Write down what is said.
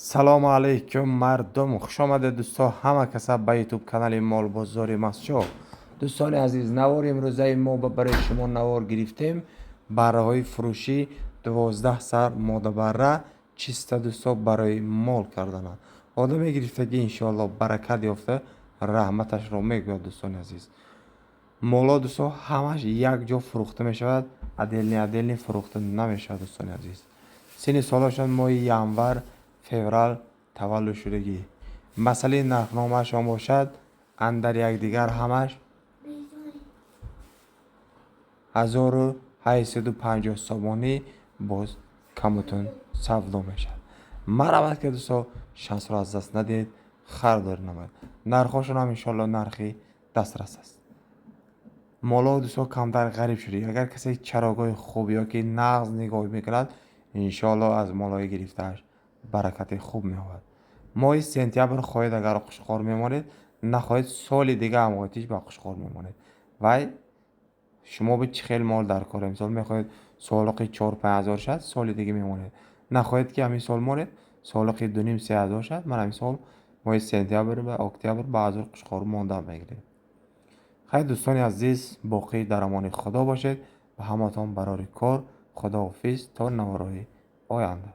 سلام علیکم مردم، خوش آمده دوستا همه کسا به یوتیوب کانال مال بازار مسجد. دوستان عزیز، نوار امروزه ما برای شما نوار گرفتیم. بره های فروشی 12 سر ماده بره چیسته دوستا برای مال کردن. آدم گرفتگی انشاءالله برکت یافته رحمتش را میگوید. دوستان عزیز، مولا دوستا همش یک جا فروخته می شود، عدلنی فروخته نمی شود. دوستان عزیز، سین سالشان ماه ینور فورال تولد شدگی. مسئله نرخنامه شان باشد اندر یک دیگر همش 1850 سامانی باز کمتون سفدا می شد. مرحبت که دوستا شانس را از دست ندید، خردار نمید. نرخاشون هم انشالله نرخی دسترس است. مولا دوستا کمتر غریب شده. اگر کسی چراگاه خوب یا که نغز نگاه میکند انشالله از مالای گرفتهش برکت خوب میآورد. ماه سپتامبر خواهید اگر قشقار میمانید، نخواهید سال دیگه هم آتیش به قشقار میمانید. و شما به چه خیلی مال در کار امسال میخواهید سالقی 4-5 هزار شد، سال دیگه میمانید. نخواهید که همین سال مانید سالقی 2.5-3 هزار شد، من همین سال ماه سپتامبر و اکتبر به هزار قشقار مانده میگیرید. خیلی دوستان عزیز، باقی در امان خدا باشید و همتان برای کار. خداحافظ تا نوارهای آینده.